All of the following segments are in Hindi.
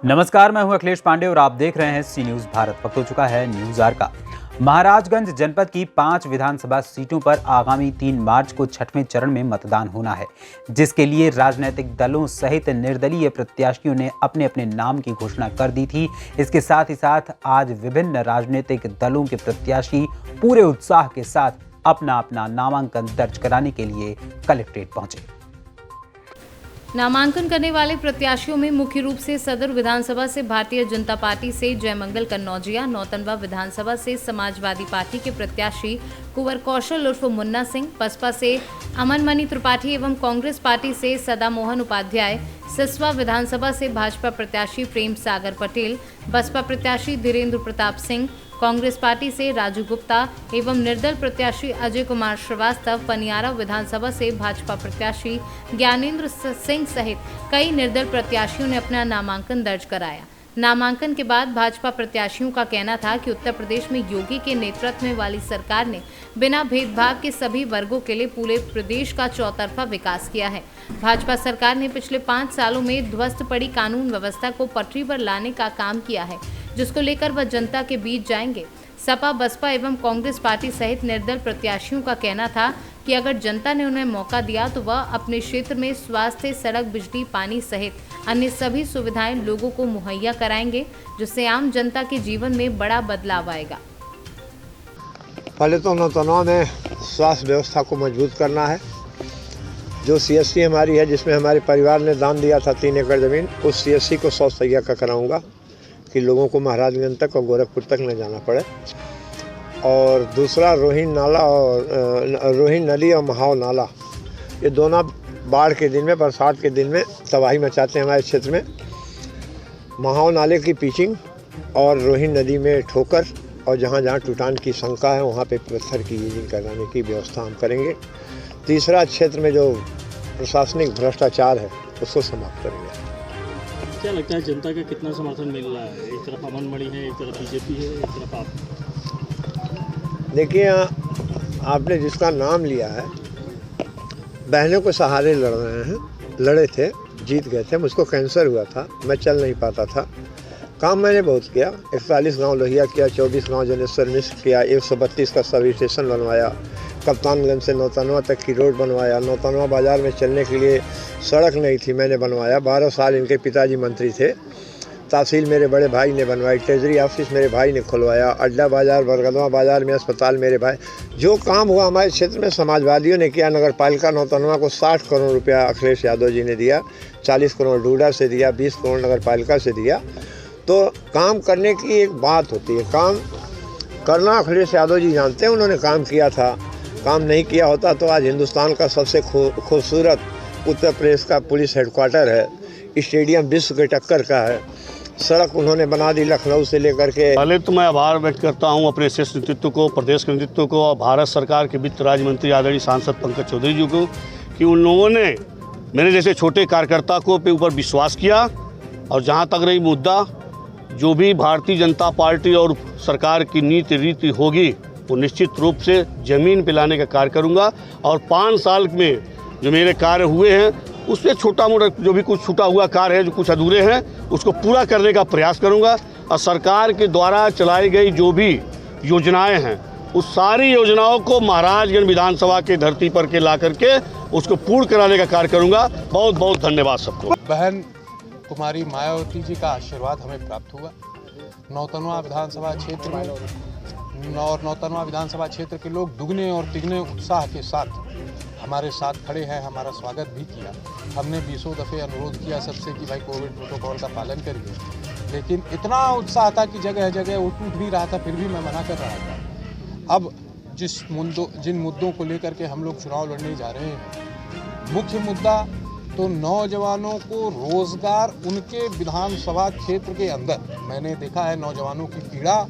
नमस्कार, मैं हूं अखिलेश पांडे और आप देख रहे हैं सी न्यूज भारत। वक्त हो चुका है न्यूज आवर का। महाराजगंज जनपद की 5 विधानसभा सीटों पर आगामी 3 मार्च को 6वें चरण में मतदान होना है, जिसके लिए राजनीतिक दलों सहित निर्दलीय प्रत्याशियों ने अपने अपने नाम की घोषणा कर दी थी। इसके साथ ही साथ आज विभिन्न राजनीतिक दलों के प्रत्याशी पूरे उत्साह के साथ अपना अपना नामांकन दर्ज कराने के लिए कलेक्ट्रेट पहुंचे। नामांकन करने वाले प्रत्याशियों में मुख्य रूप से सदर विधानसभा से भारतीय जनता पार्टी से जयमंगल कन्नौजिया, नौतनवा विधानसभा से समाजवादी पार्टी के प्रत्याशी कुंवर कौशल उर्फ मुन्ना सिंह, बसपा से अमन मणि त्रिपाठी एवं कांग्रेस पार्टी से सदा मोहन उपाध्याय, सिसवा विधानसभा से भाजपा प्रत्याशी प्रेम सागर पटेल, बसपा प्रत्याशी धीरेन्द्र प्रताप सिंह, कांग्रेस पार्टी से राजू गुप्ता एवं निर्दल प्रत्याशी अजय कुमार श्रीवास्तव, पनियारा विधानसभा से भाजपा प्रत्याशी ज्ञानेंद्र सिंह सहित कई निर्दल प्रत्याशियों ने अपना नामांकन दर्ज कराया। नामांकन के बाद भाजपा प्रत्याशियों का कहना था कि उत्तर प्रदेश में योगी के नेतृत्व में वाली सरकार ने बिना भेदभाव के सभी वर्गों के लिए पूरे प्रदेश का चौतरफा विकास किया है। भाजपा सरकार ने पिछले 5 सालों में ध्वस्त पड़ी कानून व्यवस्था को पटरी पर लाने का काम किया है, जिसको लेकर वह जनता के बीच जाएंगे। सपा, बसपा एवं कांग्रेस पार्टी सहित निर्दल प्रत्याशियों का कहना था कि अगर जनता ने उन्हें मौका दिया तो वह अपने क्षेत्र में स्वास्थ्य, सड़क, बिजली, पानी सहित अन्य सभी सुविधाएं लोगों को मुहैया कराएंगे, जिससे आम जनता के जीवन में बड़ा बदलाव आएगा। पहले तो नौतनवा में स्वास्थ्य व्यवस्था को मजबूत करना है। जो सीएससी हमारी है, जिसमें हमारे परिवार ने दान दिया था 3 एकड़ ज़मीन, उस सीएससी को 100 सैया का कराऊंगा कि लोगों को महाराजगंज तक और गोरखपुर तक न जाना पड़े। और दूसरा रोहिन नदी और महाव नाला, ये दोनों बाढ़ के दिन में, बरसात के दिन में तबाही मचाते हैं हमारे क्षेत्र में। महाव नाले की पिचिंग और रोहिन नदी में ठोकर, और जहाँ जहाँ टूटान की शंका है वहाँ पे पत्थर की यूजिंग कराने की व्यवस्था हम करेंगे। तीसरा, क्षेत्र में जो प्रशासनिक भ्रष्टाचार है उसको समाप्त करेंगे। क्या लगता है जनता का कितना समर्थन मिल रहा है? एक तरफ अमन मणि है, एक तरफ बीजेपी है, एक तरफ आप। देखिए, आपने जिसका नाम लिया है, बहनों को सहारे लड़े थे, जीत गए थे। मुझको कैंसर हुआ था, मैं चल नहीं पाता था। काम मैंने बहुत किया, 41 गांव लोहिया किया, 24 गांव जनेश्वर मिश्र किया, 132 का सब स्टेशन बनवाया, कप्तानगंज से नौतनवा तक की रोड बनवाया, नौतनवा बाज़ार में चलने के लिए सड़क नहीं थी, मैंने बनवाया। 12 साल इनके पिताजी मंत्री थे। तहसील मेरे बड़े भाई ने बनवाई, ट्रेजरी ऑफिस मेरे भाई ने खुलवाया, अड्डा बाज़ार, बरगदवा बाज़ार में अस्पताल मेरे भाई। जो काम हुआ हमारे क्षेत्र में समाजवादियों ने किया। नगर पालिका नौतनवा को 60 करोड़ रुपया अखिलेश यादव जी ने दिया, 40 करोड़ डूडा से दिया, 20 करोड़ नगर पालिका से दिया। तो काम करने की एक बात होती है, काम करना अखिलेश यादव जी जानते हैं, उन्होंने काम किया था। काम नहीं किया होता तो आज हिंदुस्तान का सबसे खूबसूरत उत्तर प्रदेश का पुलिस हेडक्वार्टर है, स्टेडियम विश्व के टक्कर का है, सड़क उन्होंने बना दी लखनऊ से लेकर के। पहले तो मैं आभार व्यक्त करता हूं अपने शीर्ष नेतृत्व को, प्रदेश के नेतृत्व को और भारत सरकार के वित्त राज्य मंत्री आदरणीय सांसद पंकज चौधरी जी को, कि उन लोगों ने मेरे जैसे छोटे कार्यकर्ता को पे ऊपर विश्वास किया। और जहां तक रही मुद्दा, जो भी भारतीय जनता पार्टी और सरकार की नीति रीति होगी वो निश्चित रूप से ज़मीन पे लाने का कार्य करूंगा। और 5 साल में जो मेरे कार्य हुए हैं उसमें छोटा मोटा जो भी कुछ छूटा हुआ कार्य है, जो कुछ अधूरे हैं, उसको पूरा करने का प्रयास करूंगा। और सरकार के द्वारा चलाई गई जो भी योजनाएं हैं, उस सारी योजनाओं को महाराजगंज विधानसभा के धरती पर के ला करके उसको पूर्ण कराने का कार्य करूंगा। बहुत बहुत धन्यवाद सबको। बहन कुमारी मायावती जी का आशीर्वाद हमें प्राप्त हुआ। नौतनवा विधानसभा क्षेत्र में और नौतनवा विधानसभा क्षेत्र के लोग दुगने और तिगने उत्साह के साथ हमारे साथ खड़े हैं, हमारा स्वागत भी किया। हमने 20 दफ़े अनुरोध किया सबसे कि भाई कोविड प्रोटोकॉल का पालन करिए, लेकिन इतना उत्साह था कि जगह जगह वो टूट भी रहा था, फिर भी मैं मना कर रहा था। अब जिन मुद्दों को लेकर के हम लोग चुनाव लड़ने जा रहे हैं, मुख्य मुद्दा तो नौजवानों को रोजगार, उनके विधानसभा क्षेत्र के अंदर मैंने देखा है नौजवानों की पीड़ा,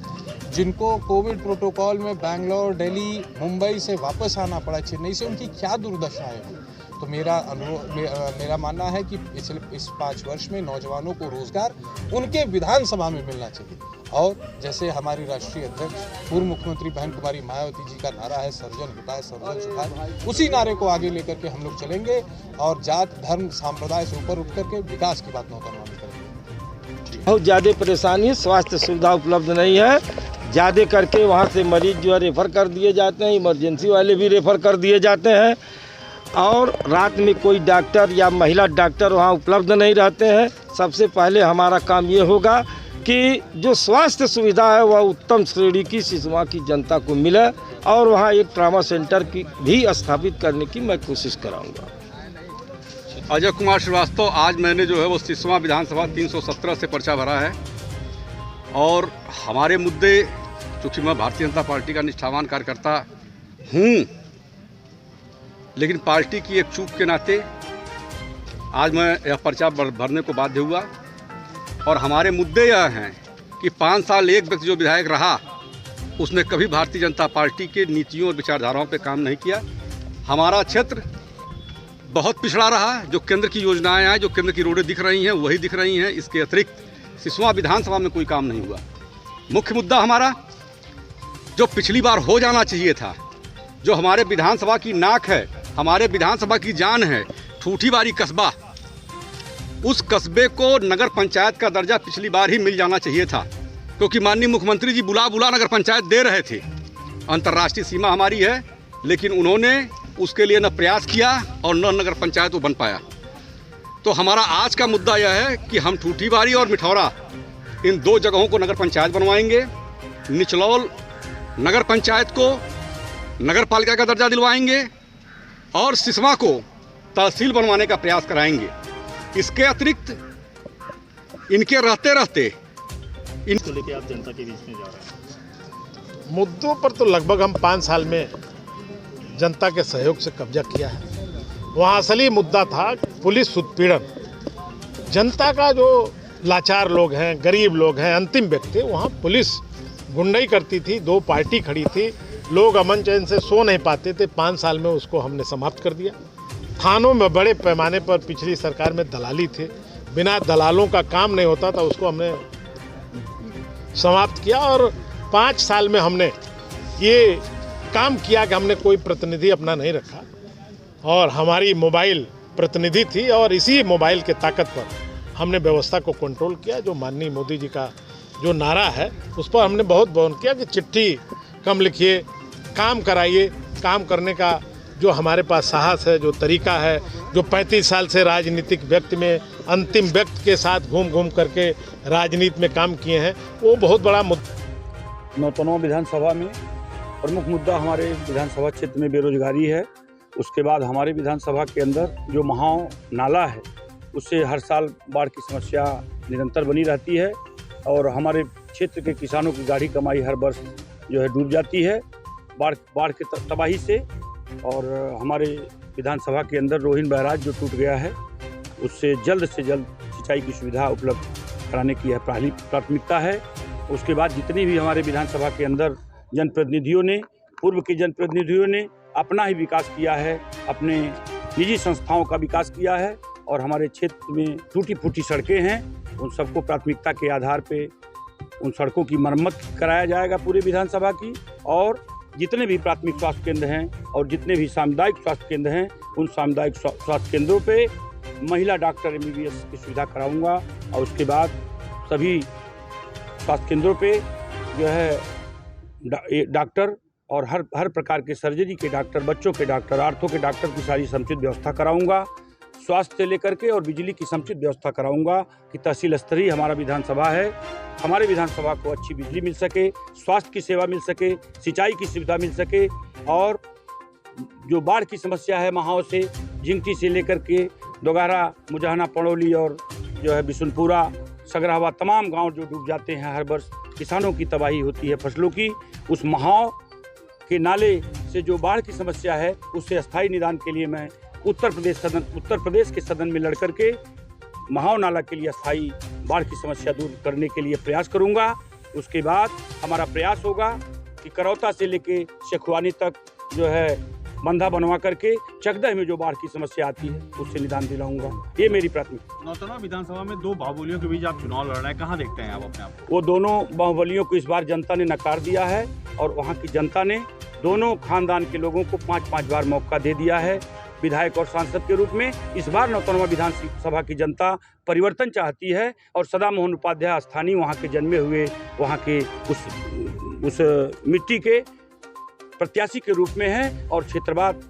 जिनको कोविड प्रोटोकॉल में बेंगलोर, दिल्ली, मुंबई से वापस आना पड़ा, चेन्नई से, उनकी क्या दुर्दशाएं हैं। तो मेरा मानना है कि इस 5 वर्ष में नौजवानों को रोजगार उनके विधानसभा में मिलना चाहिए। और जैसे हमारी राष्ट्रीय अध्यक्ष पूर्व मुख्यमंत्री बहन कुमारी मायावती जी का नारा है, सर्जन हिताय सर्जन सुखाय, उसी नारे को आगे लेकर के हम लोग चलेंगे और जात, धर्म, सांप्रदाय से ऊपर उठ करके विकास की बात नौतनवा में करेंगे। बहुत ज़्यादा परेशानी है, स्वास्थ्य सुविधा उपलब्ध नहीं है। ज़्यादा करके वहाँ से मरीज जो है रेफ़र कर दिए जाते हैं, इमरजेंसी वाले भी रेफ़र कर दिए जाते हैं और रात में कोई डॉक्टर या महिला डॉक्टर वहाँ उपलब्ध नहीं रहते हैं। सबसे पहले हमारा काम ये होगा कि जो स्वास्थ्य सुविधा है वह उत्तम श्रेणी की सिसवा की जनता को मिले और वहाँ एक ट्रामा सेंटर की भी स्थापित करने की मैं कोशिश कराऊंगा। अजय कुमार श्रीवास्तव, आज मैंने जो है वो सिसवा विधानसभा 317 से पर्चा भरा है और हमारे मुद्दे, चूँकि मैं भारतीय जनता पार्टी का निष्ठावान कार्यकर्ता हूँ, लेकिन पार्टी की एक चूक के नाते आज मैं यह पर्चा भरने को बाध्य हुआ और हमारे मुद्दे यह हैं कि 5 साल एक व्यक्ति जो विधायक रहा उसने कभी भारतीय जनता पार्टी के नीतियों और विचारधाराओं पे काम नहीं किया। हमारा क्षेत्र बहुत पिछड़ा रहा। जो केंद्र की योजनाएं हैं, जो केंद्र की रोडें दिख रही हैं वही दिख रही हैं। इसके अतिरिक्त सिसवा विधानसभा में कोई काम नहीं हुआ। मुख्य मुद्दा हमारा जो पिछली बार हो जाना चाहिए था, जो हमारे विधानसभा की नाक है, हमारे विधानसभा की जान है, ठूठीबारी कस्बा, उस कस्बे को नगर पंचायत का दर्जा पिछली बार ही मिल जाना चाहिए था, क्योंकि माननीय मुख्यमंत्री जी बुला नगर पंचायत दे रहे थे। अंतर्राष्ट्रीय सीमा हमारी है, लेकिन उन्होंने उसके लिए न प्रयास किया और न नगर पंचायत वो बन पाया। तो हमारा आज का मुद्दा यह है कि हम ठूठीबारी और मिठौरा इन 2 जगहों को नगर पंचायत बनवाएंगे। निचलौल नगर पंचायत को नगर पालिका का दर्जा दिलवाएंगे और सिसवा को तहसील बनवाने का प्रयास कराएंगे। इसके अतिरिक्त इनके रहते इसको लेके आप जनता के बीच में जा रहे हैं। मुद्दों पर तो लगभग हम 5 साल में जनता के सहयोग से कब्जा किया है। वहाँ असली मुद्दा था पुलिस उत्पीड़न। जनता का जो लाचार लोग हैं, गरीब लोग हैं, अंतिम व्यक्ति, वहाँ पुलिस गुंडाई करती थी, 2 पार्टी खड़ी थी, लोग अमन चैन से सो नहीं पाते थे। 5 साल में उसको हमने समाप्त कर दिया। थानों में बड़े पैमाने पर पिछली सरकार में दलाली थे, बिना दलालों का काम नहीं होता था, उसको हमने समाप्त किया। और 5 साल में हमने ये काम किया कि हमने कोई प्रतिनिधि अपना नहीं रखा और हमारी मोबाइल प्रतिनिधि थी और इसी मोबाइल के ताकत पर हमने व्यवस्था को कंट्रोल किया। जो माननीय मोदी जी का जो नारा है उस पर हमने बहुत बयान किया कि चिट्ठी कम लिखिए, काम कराइए। काम करने का जो हमारे पास साहस है, जो तरीका है, जो 35 साल से राजनीतिक व्यक्ति में अंतिम व्यक्ति के साथ घूम करके राजनीति में काम किए हैं, वो बहुत बड़ा मुद्दा। नौतनवा विधानसभा में प्रमुख मुद्दा हमारे विधानसभा क्षेत्र में बेरोजगारी है। उसके बाद हमारे विधानसभा के अंदर जो महाव नाला है उससे हर साल बाढ़ की समस्या निरंतर बनी रहती है और हमारे क्षेत्र के किसानों की गाढ़ी कमाई हर वर्ष जो है डूब जाती है बाढ़ की तबाही से। और हमारे विधानसभा के अंदर रोहिन बैराज जो टूट गया है उससे जल्द से जल्द सिंचाई की सुविधा उपलब्ध कराने की यह पहली प्राथमिकता है। उसके बाद जितनी भी हमारे विधानसभा के अंदर जनप्रतिनिधियों ने, पूर्व के जनप्रतिनिधियों ने अपना ही विकास किया है, अपने निजी संस्थाओं का विकास किया है और हमारे क्षेत्र में टूटी फूटी सड़कें हैं, उन सबको प्राथमिकता के आधार पे उन सड़कों की मरम्मत कराया जाएगा पूरे विधानसभा की। और जितने भी प्राथमिक स्वास्थ्य केंद्र हैं और जितने भी सामुदायिक स्वास्थ्य केंद्र हैं उन सामुदायिक स्वास्थ्य केंद्रों पे महिला डॉक्टर MBBS की सुविधा कराऊंगा और उसके बाद सभी स्वास्थ्य केंद्रों पे जो है डॉक्टर और हर प्रकार के सर्जरी के डॉक्टर, बच्चों के डॉक्टर, आर्थो के डॉक्टर की सारी समुचित व्यवस्था कराऊंगा। स्वास्थ्य से लेकर के और बिजली की समुचित व्यवस्था कराऊंगा कि तहसील स्तरीय हमारा विधानसभा है, हमारे विधानसभा को अच्छी बिजली मिल सके, स्वास्थ्य की सेवा मिल सके, सिंचाई की सुविधा मिल सके और जो बाढ़ की समस्या है महाव से, झिंगटी से लेकर के दोगारा, मुजाहना, पड़ौली और जो है बिशुनपुरा, सगरावा, तमाम गांव जो डूब जाते हैं हर वर्ष, किसानों की तबाही होती है फसलों की, उस महाव के नाले से जो बाढ़ की समस्या है उससे अस्थायी निदान के लिए मैं उत्तर प्रदेश के सदन में लड़ करके महाव नाला के लिए अस्थायी बाढ़ की समस्या दूर करने के लिए प्रयास करूंगा। उसके बाद हमारा प्रयास होगा कि करौता से लेके शेखवानी तक जो है बंधा बनवा करके चकदह में जो बाढ़ की समस्या आती है उससे निदान दिलाऊंगा। ये मेरी प्राथमिकता। नौतनवा विधानसभा में 2 बाहुबलियों के बीच आप चुनाव लड़ रहे हैं, कहाँ देखते हैं आप अपने आप को? वो दोनों बाहुबलियों को इस बार जनता ने नकार दिया है और वहाँ की जनता ने दोनों खानदान के लोगों को 5-5 बार मौका दे दिया है। विधायक और सांसद के रूप में इस बार नौतनवा विधानसभा की जनता परिवर्तन चाहती है और सदा मोहन उपाध्याय स्थानीय वहाँ के जन्मे हुए वहाँ के उस मिट्टी के प्रत्याशी के रूप में है। और क्षेत्रवाद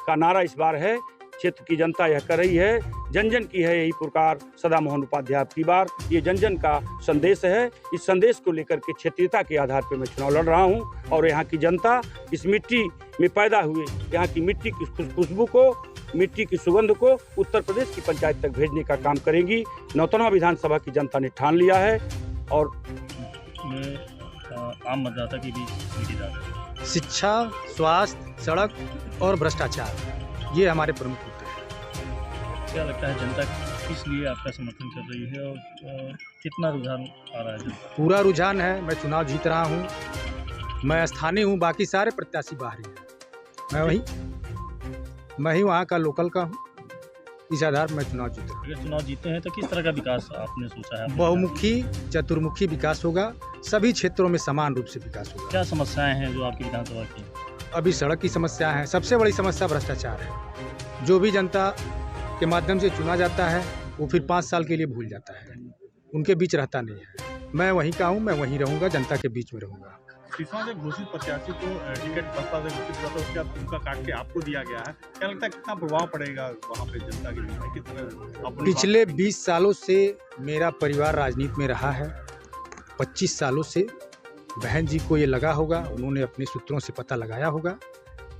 का नारा इस बार है, क्षेत्र की जनता यह कर रही है, जन जन की है यही पुकार सदा मोहन उपाध्याय की बार। ये जन जन का संदेश है। इस संदेश को लेकर के क्षेत्रीयता के आधार पर मैं चुनाव लड़ रहा हूँ और यहाँ की जनता इस मिट्टी में पैदा हुए यहाँ की मिट्टी की खुशबू को, मिट्टी की सुगंध को उत्तर प्रदेश की पंचायत तक भेजने का काम करेगी। नौतनवा विधानसभा की जनता ने ठान लिया है और आम मतदाता की भी मीटिंग डाल रहे हैं। शिक्षा, स्वास्थ्य, सड़क और भ्रष्टाचार, ये हमारे प्रमुख मुद्दे हैं। क्या लगता है जनता किस लिए आपका समर्थन कर रही है और कितना रुझान आ रहा है? पूरा रुझान है। मैं चुनाव जीत रहा हूँ, मैं स्थानीय हूँ, बाकी सारे प्रत्याशी बाहरी हैं। मैं ही वहाँ का लोकल का हूँ। इस आधार पर मैं चुनाव जीत रहा हूँ। अगर चुनाव जीते हैं तो किस तरह का विकास आपने सोचा है? बहुमुखी, चतुर्मुखी विकास होगा, सभी क्षेत्रों में समान रूप से विकास होगा। क्या समस्याएं हैं जो आपकी विधानसभा की? अभी सड़क की समस्या है, सबसे बड़ी समस्या भ्रष्टाचार है। जो भी जनता के माध्यम से चुना जाता है वो फिर 5 साल के लिए भूल जाता है, उनके बीच रहता नहीं है। मैं वहीं का हूँ, मैं वहीं रहूँगा, जनता के बीच में रहूँगा। सिसवा से घोषित प्रत्याशी को टिकट बसपा से घोषित हुआ था, उसके बाद उनका काट के आपको दिया गया है। क्या लगता है कितना प्रभाव पड़ेगा वहाँ पे जनता के बीच में? किस तरह? पिछले 20 सालों से मेरा परिवार राजनीति में रहा है। 25 सालों से बहन जी को ये लगा होगा, उन्होंने अपने सूत्रों से पता लगाया होगा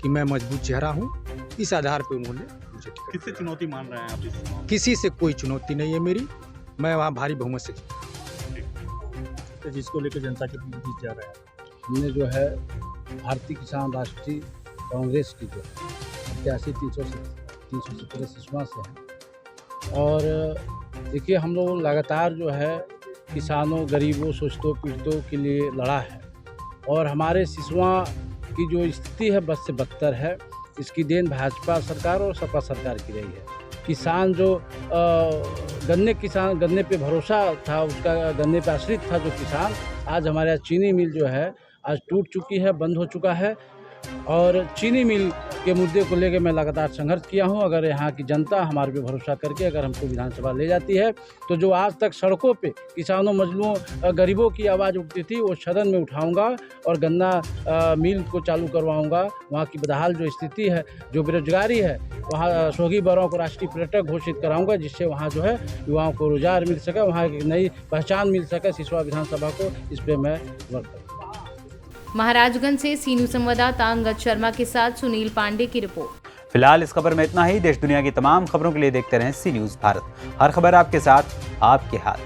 कि मैं मजबूत चेहरा हूँ। इस आधार पर उन्होंने मुझे टिकट। किससे चुनौती मान रहे हैं आप इस चुनाव? किसी से कोई चुनौती नहीं है मेरी, मैं वहाँ भारी बहुमत से तो जिसको लेकर जनता के बीच जा रहे हैं? हमने जो है भारतीय किसान राष्ट्रीय कांग्रेस की जो है प्रत्याशी 317 सिसवा से है। और देखिए हम लोग लगातार जो है किसानों, गरीबों, शोषितों, पीड़ितों के लिए लड़ा है और हमारे सिसवा की जो स्थिति है बद से बदतर है। इसकी देन भाजपा सरकार और सपा सरकार की रही है। किसान जो गन्ने पे भरोसा था, उसका गन्ने पे आश्रित था जो किसान, आज हमारे यहाँ चीनी मिल जो है आज टूट चुकी है, बंद हो चुका है। और चीनी मिल के मुद्दे को लेकर मैं लगातार संघर्ष किया हूं। अगर यहाँ की जनता हमारे पे भरोसा करके अगर हमको विधानसभा ले जाती है तो जो आज तक सड़कों पे किसानों, मजलूमों, गरीबों की आवाज़ उठती थी वो सदन में उठाऊंगा और गन्ना मिल को चालू करवाऊंगा। वहाँ की बदहाल जो स्थिति है, जो बेरोजगारी है, वहाँ सोगी बरौं को राष्ट्रीय पर्यटक घोषित कराऊंगा, जिससे वहाँ जो है युवाओं को रोजगार मिल सके, वहाँ एक नई पहचान मिल सके सिसवा विधानसभा को। इस पर मैं वर्क करूँगा। महाराजगंज से सी न्यूज संवाददाता अंगद शर्मा के साथ सुनील पांडे की रिपोर्ट। फिलहाल इस खबर में इतना ही। देश दुनिया की तमाम खबरों के लिए देखते रहें सी न्यूज भारत। हर खबर आपके साथ, आपके हाथ।